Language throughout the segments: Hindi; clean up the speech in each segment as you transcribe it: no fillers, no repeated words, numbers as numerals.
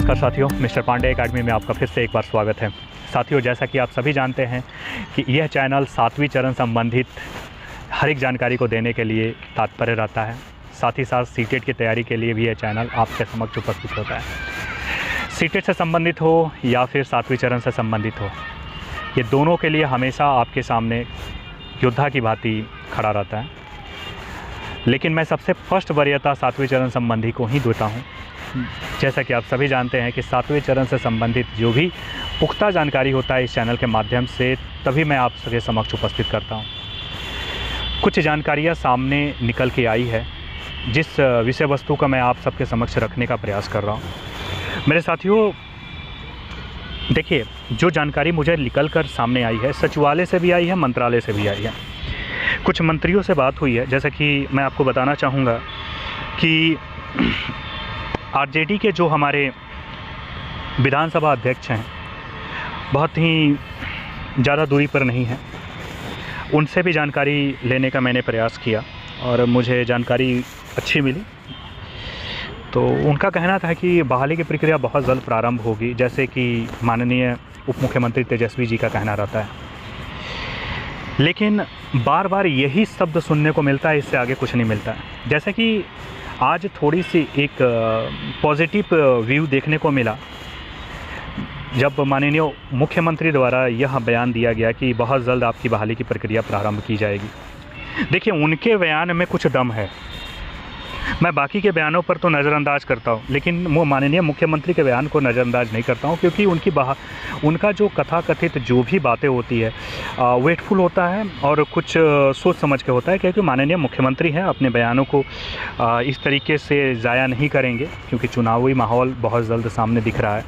नमस्कार साथियों, मिस्टर पांडे एकेडमी में आपका फिर से एक बार स्वागत है। साथियों, जैसा कि आप सभी जानते हैं कि यह चैनल 7वीं चरण संबंधित हर एक जानकारी को देने के लिए तात्पर्य रहता है। साथ ही साथ सीटेट की तैयारी के लिए भी यह चैनल आपके समक्ष उपस्थित होता है। सीटेट से संबंधित हो या फिर 7वीं चरण से संबंधित हो, ये दोनों के लिए हमेशा आपके सामने योद्धा की भांति खड़ा रहता है। लेकिन मैं सबसे फर्स्ट वरीयता 7वीं चरण संबंधी को ही देता हूँ। जैसा कि आप सभी जानते हैं कि 7वें चरण से संबंधित जो भी पुख्ता जानकारी होता है इस चैनल के माध्यम से तभी मैं आप सबके समक्ष उपस्थित करता हूं। कुछ जानकारियां सामने निकल के आई है जिस विषय वस्तु का मैं आप सबके समक्ष रखने का प्रयास कर रहा हूं। मेरे साथियों, देखिए, जो जानकारी मुझे निकल कर सामने आई है सचिवालय से भी आई है, मंत्रालय से भी आई है। कुछ मंत्रियों से बात हुई है। जैसा कि मैं आपको बताना चाहूँगा कि आरजेडी के जो हमारे विधानसभा अध्यक्ष हैं, बहुत ही ज़्यादा दूरी पर नहीं हैं, उनसे भी जानकारी लेने का मैंने प्रयास किया और मुझे जानकारी अच्छी मिली। तो उनका कहना था कि बहाली की प्रक्रिया बहुत जल्द प्रारंभ होगी, जैसे कि माननीय उप मुख्यमंत्री तेजस्वी जी का कहना रहता है। लेकिन बार बार यही शब्द सुनने को मिलता है, इससे आगे कुछ नहीं मिलता है। जैसे कि आज थोड़ी सी एक पॉजिटिव व्यू देखने को मिला जब माननीय मुख्यमंत्री द्वारा यह बयान दिया गया कि बहुत जल्द आपकी बहाली की प्रक्रिया प्रारंभ की जाएगी। देखिए, उनके बयान में कुछ दम है। मैं बाकी के बयानों पर तो नज़रअंदाज करता हूँ, लेकिन वो माननीय मुख्यमंत्री के बयान को नज़रअंदाज नहीं करता हूँ, क्योंकि उनका जो कथाकथित जो भी बातें होती है वेटफुल होता है और कुछ सोच समझ के होता है, क्योंकि माननीय मुख्यमंत्री हैं, अपने बयानों को इस तरीके से ज़ाया नहीं करेंगे, क्योंकि चुनावी माहौल बहुत जल्द सामने दिख रहा है।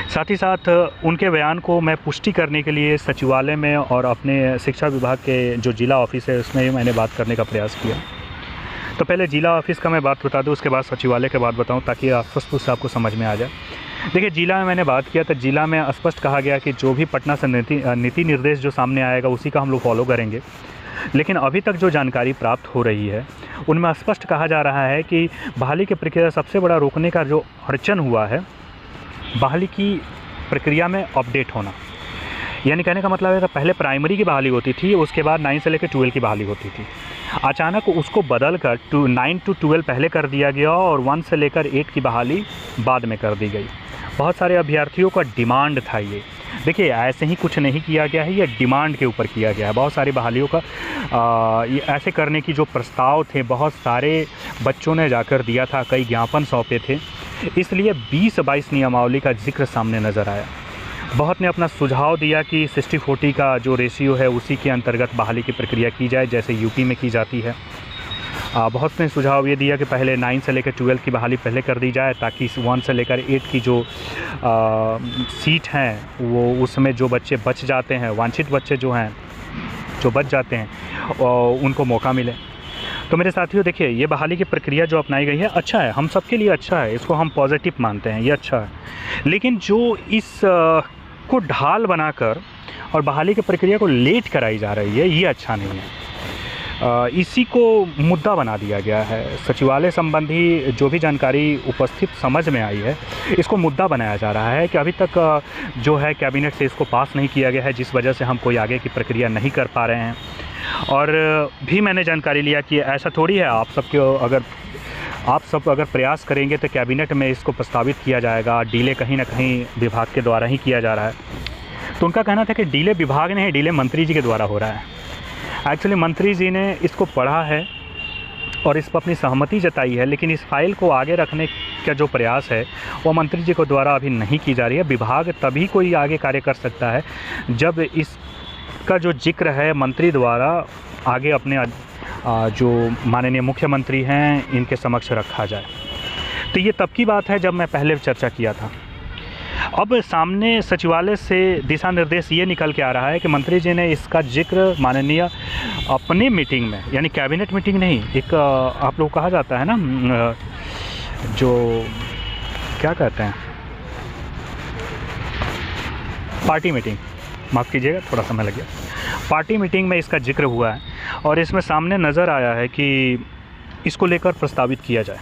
साथ ही साथ उनके बयान को मैं पुष्टि करने के लिए सचिवालय में और अपने शिक्षा विभाग के जो जिला ऑफिस है उसमें मैंने बात करने का प्रयास किया। तो पहले जिला ऑफिस का मैं बात बता दूं, उसके बाद सचिवालय के बात बताऊं, ताकि स्पष्ट रूप से आपको समझ में आ जाए। देखिए, जिला में मैंने बात किया तो जिला में स्पष्ट कहा गया कि जो भी पटना से नीति निर्देश जो सामने आएगा उसी का हम लोग फॉलो करेंगे। लेकिन अभी तक जो जानकारी प्राप्त हो रही है उनमें स्पष्ट कहा जा रहा है कि बहाली की प्रक्रिया सबसे बड़ा रोकने का जो अड़चन हुआ है, बहाली की प्रक्रिया में अपडेट होना। यानी कहने का मतलब है कि पहले प्राइमरी की बहाली होती थी, उसके बाद 9 से लेकर 12 की बहाली होती थी। अचानक उसको बदल कर 9 to 12 पहले कर दिया गया और 1 से लेकर 8 की बहाली बाद में कर दी गई। बहुत सारे अभ्यर्थियों का डिमांड था ये। देखिए, ऐसे ही कुछ नहीं किया गया है, ये डिमांड के ऊपर किया गया है। बहुत सारी बहालियों का ये ऐसे करने की जो प्रस्ताव थे, बहुत सारे बच्चों ने जाकर दिया था, कई ज्ञापन सौंपे थे। इसलिए 20-22 नियमावली का जिक्र सामने नज़र आया। बहुत ने अपना सुझाव दिया कि 60-40 का जो रेशियो है उसी के अंतर्गत बहाली की प्रक्रिया की जाए, जैसे यूपी में की जाती है। बहुत ने सुझाव ये दिया कि पहले 9 से लेकर 12 की बहाली पहले कर दी जाए, ताकि 1 से लेकर 8 की जो सीट हैं वो उसमें जो बच्चे बच जाते हैं, वांछित बच्चे जो हैं जो बच जाते हैं, उनको मौका मिले। तो मेरे साथियों, देखिए, ये बहाली की प्रक्रिया जो अपनाई गई है अच्छा है, हम सबके लिए अच्छा है, इसको हम पॉजिटिव मानते हैं, ये अच्छा है। लेकिन जो इस को ढाल बनाकर और बहाली की प्रक्रिया को लेट कराई जा रही है, ये अच्छा नहीं है। इसी को मुद्दा बना दिया गया है। सचिवालय संबंधी जो भी जानकारी उपस्थित समझ में आई है, इसको मुद्दा बनाया जा रहा है कि अभी तक जो है कैबिनेट से इसको पास नहीं किया गया है, जिस वजह से हम कोई आगे की प्रक्रिया नहीं कर पा रहे हैं। और भी मैंने जानकारी लिया कि ऐसा थोड़ी है, आप सब अगर प्रयास करेंगे तो कैबिनेट में इसको प्रस्तावित किया जाएगा। डिले कहीं ना कहीं विभाग के द्वारा ही किया जा रहा है। तो उनका कहना था कि डिले विभाग नहीं, डिले मंत्री जी के द्वारा हो रहा है। एक्चुअली मंत्री जी ने इसको पढ़ा है और इस पर अपनी सहमति जताई है, लेकिन इस फाइल को आगे रखने का जो प्रयास है वो मंत्री जी को द्वारा अभी नहीं की जा रही है। विभाग तभी कोई आगे कार्य कर सकता है जब इसका जो जिक्र है मंत्री द्वारा आगे अपने जो माननीय मुख्यमंत्री हैं इनके समक्ष रखा जाए। तो ये तब की बात है जब मैं पहले चर्चा किया था। अब सामने सचिवालय से दिशा निर्देश ये निकल के आ रहा है कि मंत्री जी ने इसका जिक्र माननीय अपने मीटिंग में, यानी कैबिनेट मीटिंग नहीं, एक आप लोग कहा जाता है ना, जो क्या कहते हैं, पार्टी मीटिंग, माफ़ कीजिएगा थोड़ा समय लग गया, पार्टी मीटिंग में इसका जिक्र हुआ है और इसमें सामने नज़र आया है कि इसको लेकर प्रस्तावित किया जाए।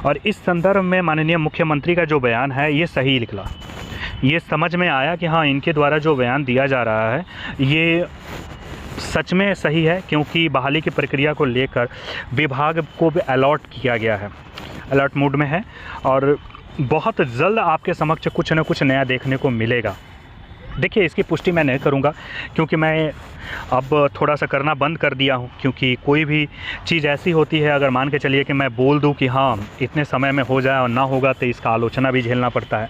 और इस संदर्भ में माननीय मुख्यमंत्री का जो बयान है ये सही निकला। ये समझ में आया कि हाँ, इनके द्वारा जो बयान दिया जा रहा है ये सच में सही है, क्योंकि बहाली की प्रक्रिया को लेकर विभाग को भी अलर्ट किया गया है, अलर्ट मोड में है और बहुत जल्द आपके समक्ष कुछ न कुछ नया देखने को मिलेगा। देखिए, इसकी पुष्टि मैं नहीं करूंगा क्योंकि मैं अब थोड़ा सा करना बंद कर दिया हूं, क्योंकि कोई भी चीज़ ऐसी होती है, अगर मान के चलिए कि मैं बोल दूं कि हाँ इतने समय में हो जाए और ना होगा तो इसका आलोचना भी झेलना पड़ता है,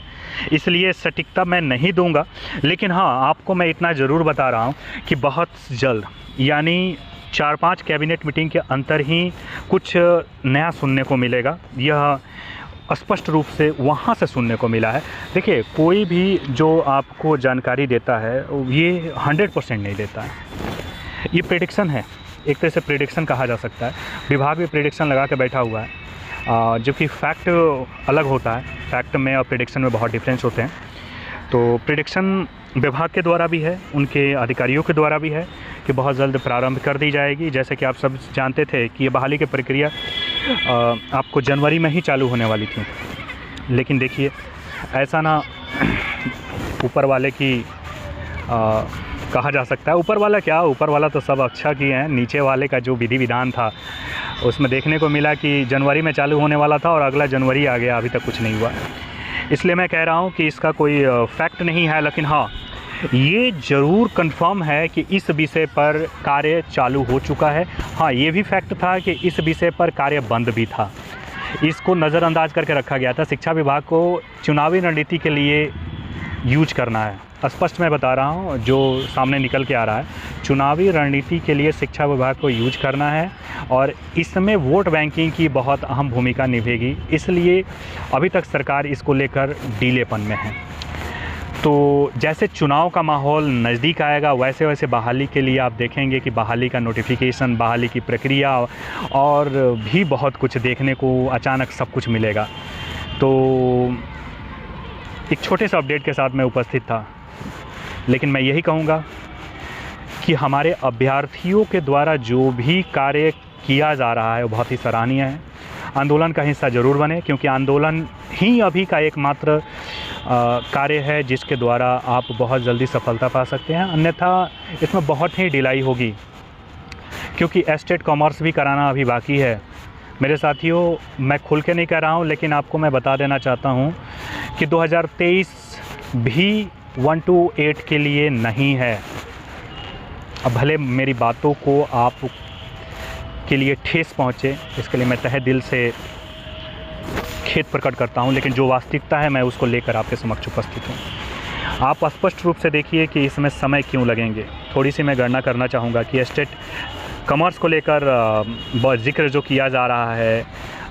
इसलिए सटीकता मैं नहीं दूंगा। लेकिन हाँ, आपको मैं इतना ज़रूर बता रहा हूं कि बहुत जल्द, यानी 4-5 कैबिनेट मीटिंग के अंतर ही कुछ नया सुनने को मिलेगा। यह स्पष्ट रूप से वहाँ से सुनने को मिला है। देखिए, कोई भी जो आपको जानकारी देता है ये 100% नहीं देता है, ये प्रेडिक्शन है, एक तरह से प्रेडिक्शन कहा जा सकता है। विभाग भी प्रेडिक्शन लगा के बैठा हुआ है, जबकि फैक्ट अलग होता है। फैक्ट में और प्रेडिक्शन में बहुत डिफरेंस होते हैं। तो प्रेडिक्शन विभाग के द्वारा भी है, उनके अधिकारियों के द्वारा भी है कि बहुत जल्द प्रारंभ कर दी जाएगी। जैसे कि आप सब जानते थे कि ये बहाली की प्रक्रिया आपको जनवरी में ही चालू होने वाली थी, लेकिन देखिए ऐसा ना ऊपर वाले की कहा जा सकता है। ऊपर वाला क्या, ऊपर वाला तो सब अच्छा किए हैं, नीचे वाले का जो विधि विधान था उसमें देखने को मिला कि जनवरी में चालू होने वाला था और अगला जनवरी आ गया, अभी तक कुछ नहीं हुआ। इसलिए मैं कह रहा हूँ कि इसका कोई फैक्ट नहीं है, लेकिन हाँ ये ज़रूर कंफर्म है कि इस विषय पर कार्य चालू हो चुका है। हाँ, ये भी फैक्ट था कि इस विषय पर कार्य बंद भी था, इसको नज़रअंदाज करके रखा गया था। शिक्षा विभाग को चुनावी रणनीति के लिए यूज करना है, स्पष्ट मैं बता रहा हूँ, जो सामने निकल के आ रहा है, चुनावी रणनीति के लिए शिक्षा विभाग को यूज करना है और इसमें वोट बैंकिंग की बहुत अहम भूमिका निभेगी। इसलिए अभी तक सरकार इसको लेकर डीलेपन में है। तो जैसे चुनाव का माहौल नज़दीक आएगा वैसे वैसे बहाली के लिए आप देखेंगे कि बहाली का नोटिफिकेशन, बहाली की प्रक्रिया और भी बहुत कुछ देखने को अचानक सब कुछ मिलेगा। तो एक छोटे से अपडेट के साथ मैं उपस्थित था, लेकिन मैं यही कहूँगा कि हमारे अभ्यर्थियों के द्वारा जो भी कार्य किया जा रहा है वो बहुत ही सराहनीय है। आंदोलन का हिस्सा ज़रूर बने, क्योंकि आंदोलन ही अभी का एकमात्र कार्य है जिसके द्वारा आप बहुत जल्दी सफलता पा सकते हैं, अन्यथा इसमें बहुत ही ढिलाई होगी, क्योंकि एस्टेट कॉमर्स भी कराना अभी बाकी है। मेरे साथियों, मैं खुल के नहीं कह रहा हूँ, लेकिन आपको मैं बता देना चाहता हूँ कि 2023 भी 1 to 8 के लिए नहीं है। अब भले मेरी बातों को आप के लिए ठेस पहुँचे, इसके लिए मैं तहे दिल से खेद प्रकट करता हूं, लेकिन जो वास्तविकता है मैं उसको लेकर आपके समक्ष उपस्थित हूं। आप स्पष्ट रूप से देखिए कि इसमें समय क्यों लगेंगे। थोड़ी सी मैं गणना करना चाहूँगा कि एस्टेट कॉमर्स को लेकर जिक्र जो किया जा रहा है,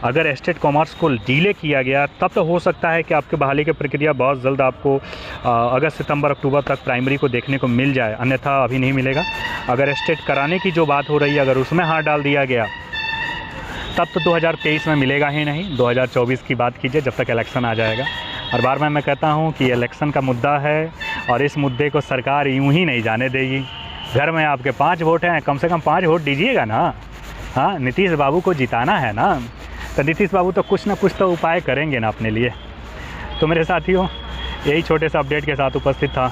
अगर एस्टेट कॉमर्स को डिले किया गया तब तो हो सकता है कि आपके बहाली की प्रक्रिया बहुत जल्द आपको अगस्त, सितंबर, अक्टूबर तक प्राइमरी को देखने को मिल जाए, अन्यथा अभी नहीं मिलेगा। अगर एस्टेट कराने की जो बात हो रही है, अगर उसमें हाथ डाल दिया गया तब तो 2023 में मिलेगा ही नहीं, 2024 की बात कीजिए जब तक इलेक्शन आ जाएगा। और बार बार मैं कहता हूं कि इलेक्शन का मुद्दा है और इस मुद्दे को सरकार यूं ही नहीं जाने देगी। घर में आपके 5 वोट हैं, कम से कम 5 वोट दीजिएगा ना। हाँ, नीतीश बाबू को जिताना है ना, तो नीतीश बाबू तो कुछ ना कुछ तो उपाय करेंगे ना अपने लिए। तो मेरे साथियों, यही छोटे से अपडेट के साथ उपस्थित था।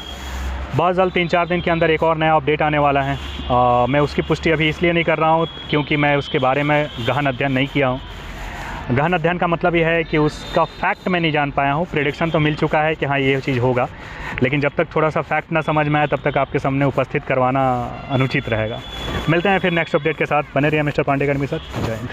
बहुत जल्द 3-4 दिन के अंदर एक और नया अपडेट आने वाला है। मैं उसकी पुष्टि अभी इसलिए नहीं कर रहा हूँ क्योंकि मैं उसके बारे में गहन अध्ययन नहीं किया हूँ। गहन अध्ययन का मतलब यह है कि उसका फैक्ट मैं नहीं जान पाया हूँ। प्रेडिक्शन तो मिल चुका है कि हाँ ये चीज़ होगा, लेकिन जब तक थोड़ा सा फैक्ट ना समझ में आए तब तक आपके सामने उपस्थित करवाना अनुचित रहेगा। मिलते हैं फिर नेक्स्ट अपडेट के साथ। बने रहिए मिस्टर पांडे अकेडमी के साथ। जय हिंद।